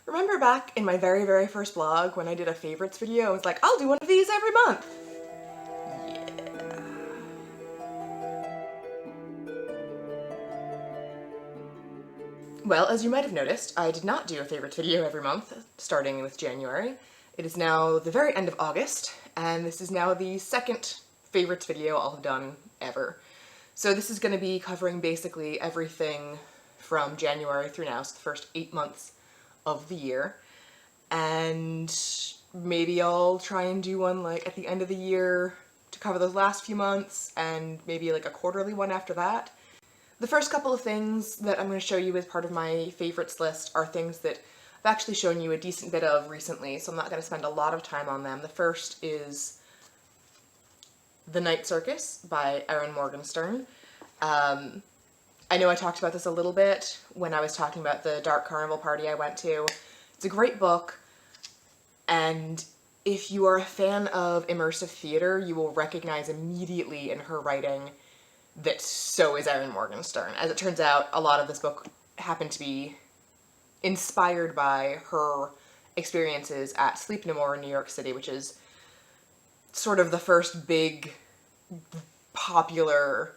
Remember back in my very first vlog when I did a favorites video, I was like, I'll do one of these every month. Yeah. Well, as you might have noticed, I did not do a favorites video every month, starting with January. It is now the very end of August, and this is now the second favorites video I'll have done ever. So this is going to be covering basically everything from January through now, so the first 8 months of the year. And maybe I'll try and do one like at the end of the year to cover those last few months, and maybe like a quarterly one after that. The first couple of things that I'm going to show you as part of my favorites list are things that I've actually shown you a decent bit of recently, so I'm not going to spend a lot of time on them. The first is The Night Circus by Erin Morgenstern. I know I talked about this a little bit when I was talking about the dark carnival party I went to. It's a great book, and if you are a fan of immersive theater, you will recognize immediately in her writing that so is Erin Morgenstern. As it turns out, a lot of this book happened to be inspired by her experiences at Sleep No More in New York City, which is sort of the first big, popular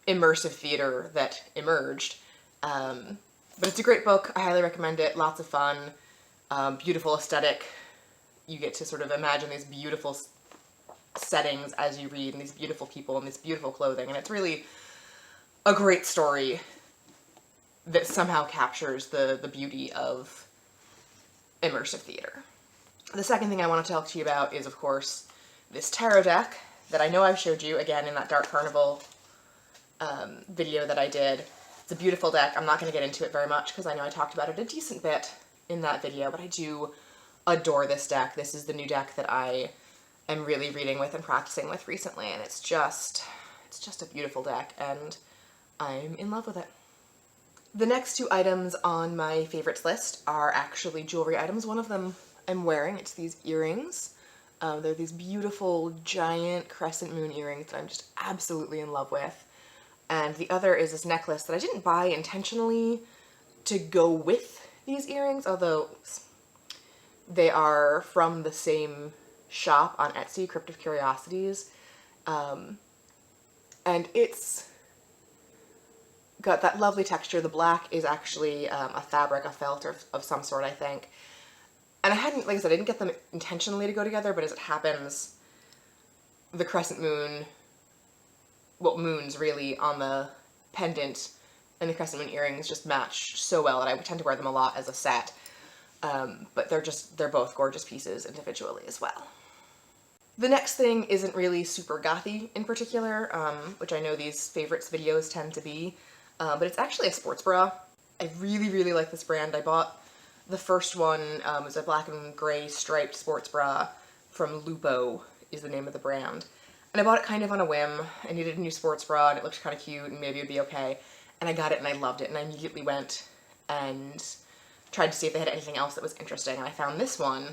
immersive theater that emerged. But it's a great book. I highly recommend it. Lots of fun, beautiful aesthetic. You get to sort of imagine these beautiful settings as you read, and these beautiful people and this beautiful clothing, and it's really a great story that somehow captures the beauty of immersive theater. The second thing I want to talk to you about is, of course, this tarot deck that I know I've showed you again in that Dark Carnival video that I did. It's a beautiful deck. I'm not going to get into it very much because I know I talked about it a decent bit in that video, but I do adore this deck. This is the new deck that I am really reading with and practicing with recently, and it's just a beautiful deck, and I'm in love with it. The next two items on my favorites list are actually jewelry items. One of them I'm wearing. It's these earrings. They're these beautiful giant crescent moon earrings that I'm just absolutely in love with. And the other is this necklace that I didn't buy intentionally to go with these earrings, although they are from the same shop on Etsy, Crypt of Curiosities. And it's got that lovely texture. The black is actually a fabric, a felt of some sort, I think. And I hadn't, like I said, I didn't get them intentionally to go together, but as it happens, the crescent moon, well, moons really, on the pendant and the crescent moon earrings just match so well, and I tend to wear them a lot as a set. But they're both gorgeous pieces individually as well. The next thing isn't really super gothy in particular, which I know these favorites videos tend to be, but it's actually a sports bra. I really like this brand. I bought the first one. It was a black and gray striped sports bra from Lupo is the name of the brand. And I bought it kind of on a whim. I needed a new sports bra and it looked kind of cute and maybe it would be okay. And I got it and I loved it, and I immediately went and tried to see if they had anything else that was interesting, and I found this one,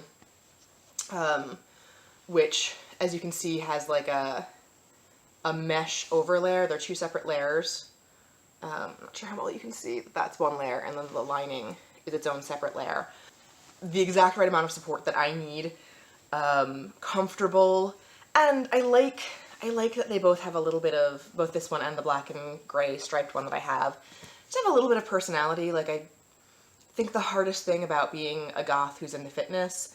which, as you can see, has like a mesh overlayer. They're two separate layers. I'm not sure how well you can see. That's one layer, and then the lining is its own separate layer. The exact right amount of support that I need. Comfortable, and I like that they both have a little bit of, both this one and the black and gray striped one that I have, just have a little bit of personality. Like, I think the hardest thing about being a goth who's into fitness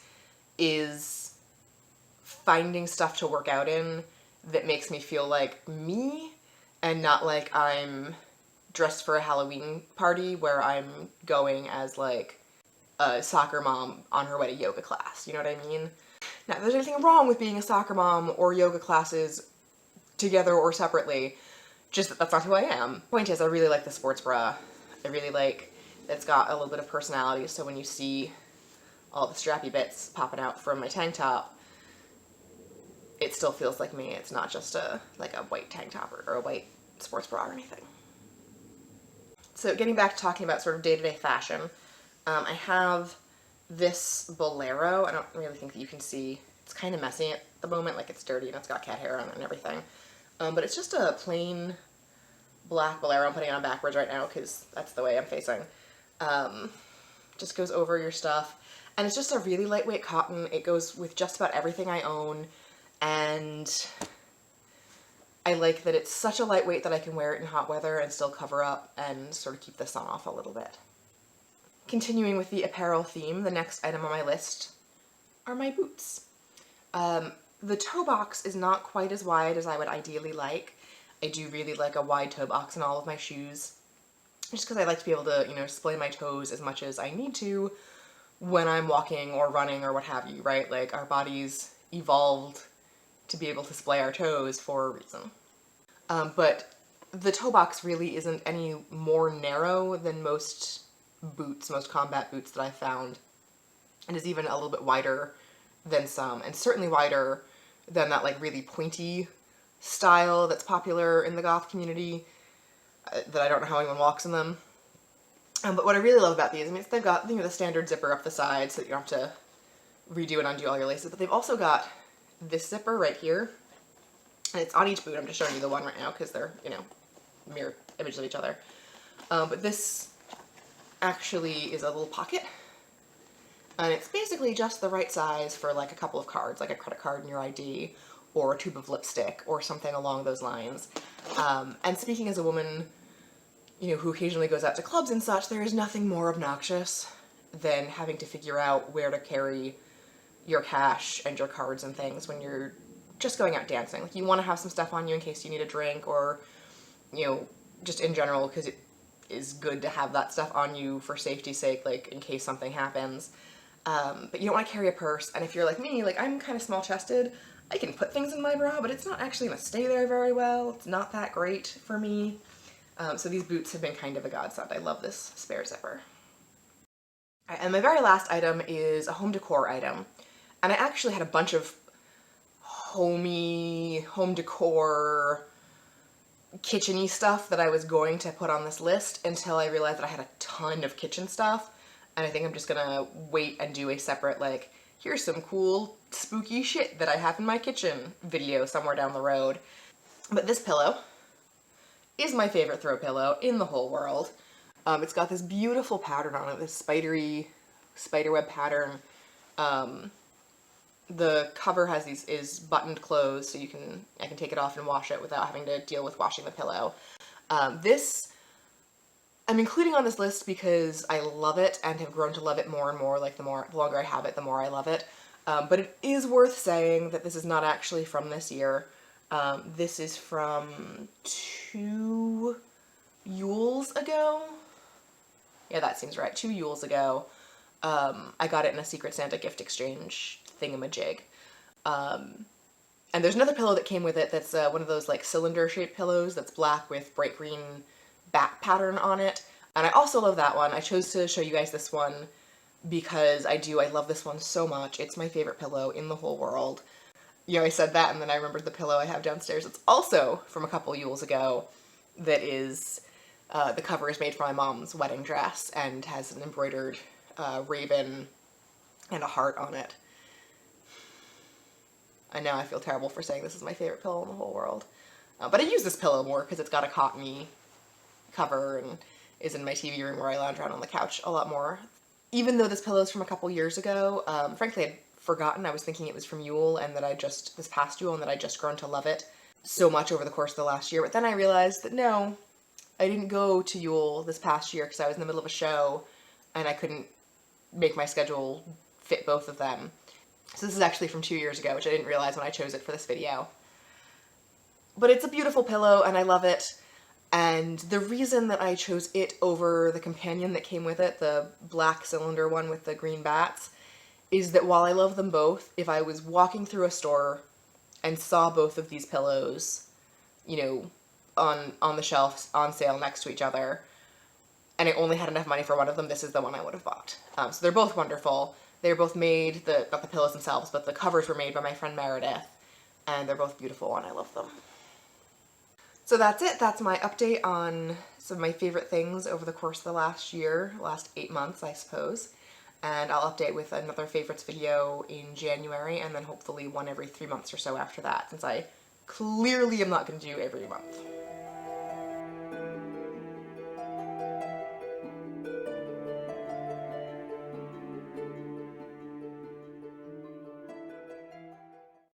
is finding stuff to work out in that makes me feel like me and not like I'm dressed for a Halloween party where I'm going as like a soccer mom on her way to yoga class. You know what I mean? Now, if there's anything wrong with being a soccer mom or yoga classes together or separately, just that that's not who I am. Point is, I really like the sports bra. I really like that it's got a little bit of personality, so when you see all the strappy bits popping out from my tank top, it still feels like me. It's not just like a white tank top or a white sports bra or anything. So getting back to talking about sort of day-to-day fashion, I have this Bolero. I don't really think that you can see. It's kind of messy at the moment, like it's dirty and it's got cat hair on it and everything. But it's just a plain black Bolero. I'm putting it on backwards right now because that's the way I'm facing. just goes over your stuff. And it's just a really lightweight cotton. It goes with just about everything I own. And I like that it's such a lightweight that I can wear it in hot weather and still cover up and sort of keep the sun off a little bit. Continuing with the apparel theme, the next item on my list are my boots. The toe box is not quite as wide as I would ideally like. I do really like a wide toe box in all of my shoes, just because I like to be able to, you know, display my toes as much as I need to when I'm walking or running or what have you, right? Like, our bodies evolved to be able to display our toes for a reason. But the toe box really isn't any more narrow than most boots, most combat boots that I've found, and is even a little bit wider than some, and certainly wider than that like really pointy style that's popular in the goth community, that I don't know how anyone walks in them. But what I really love about these, I mean, they've got, you know, the standard zipper up the side so that you don't have to redo and undo all your laces, but they've also got this zipper right here, and it's on each boot. I'm just showing you the one right now because they're, you know, mirror images of each other. But this actually is a little pocket, and it's basically just the right size for like a couple of cards, like a credit card and your ID, or a tube of lipstick, or something along those lines. And speaking as a woman, you know, who occasionally goes out to clubs and such, there is nothing more obnoxious than having to figure out where to carry your cash and your cards and things when you're just going out dancing. Like, you want to have some stuff on you in case you need a drink, or, you know, just in general, because it is good to have that stuff on you for safety's sake, like in case something happens. But you don't want to carry a purse, and if you're like me, like I'm kind of small-chested, I can put things in my bra, but it's not actually going to stay there very well. It's not that great for me. So these boots have been kind of a godsend. I love this spare zipper. Right, and my very last item is a home decor item. And I actually had a bunch of home decor, kitchen-y stuff that I was going to put on this list until I realized that I had a ton of kitchen stuff. And I think I'm just gonna wait and do a separate, like, here's some cool, spooky shit that I have in my kitchen video somewhere down the road. But this pillow is my favorite throw pillow in the whole world. It's got this beautiful pattern on it, this spidery spiderweb pattern. The cover has is buttoned closed, so I can take it off and wash it without having to deal with washing the pillow. This I'm including on this list because I love it and have grown to love it more and more. Like, the longer I have it, the more I love it. But it is worth saying that this is not actually from this year. This is from 2 Yules ago. Yeah, that seems right. 2 Yules ago. I got it in a Secret Santa gift exchange thingamajig. And there's another pillow that came with it that's one of those like cylinder-shaped pillows that's black with bright green back pattern on it. And I also love that one. I chose to show you guys this one because I love this one so much. It's my favorite pillow in the whole world. You know, I said that and then I remembered the pillow I have downstairs. It's also from a couple Yules ago. That is, the cover is made for my mom's wedding dress and has an embroidered raven and a heart on it. I know I feel terrible for saying this is my favorite pillow in the whole world. But I use this pillow more because it's got a cottony cover and is in my TV room where I lounge around on the couch a lot more. Even though this pillow is from a couple years ago, frankly I'd forgotten. I was thinking it was from Yule and that this past Yule, and that I'd just grown to love it so much over the course of the last year. But then I realized that no, I didn't go to Yule this past year because I was in the middle of a show and I couldn't make my schedule fit both of them. So this is actually from 2 years ago, which I didn't realize when I chose it for this video. But it's a beautiful pillow and I love it. And the reason that I chose it over the companion that came with it, the black cylinder one with the green bats, is that while I love them both, if I was walking through a store and saw both of these pillows, you know, on the shelves, on sale next to each other, and I only had enough money for one of them, this is the one I would have bought. So they're both wonderful. They're both made, not the pillows themselves, but the covers were made by my friend Meredith, and they're both beautiful and I love them. So that's it. That's my update on some of my favorite things over the course of the last 8 months, I suppose. And I'll update with another favorites video in January, and then hopefully one every 3 months or so after that, since I clearly am not going to do every month.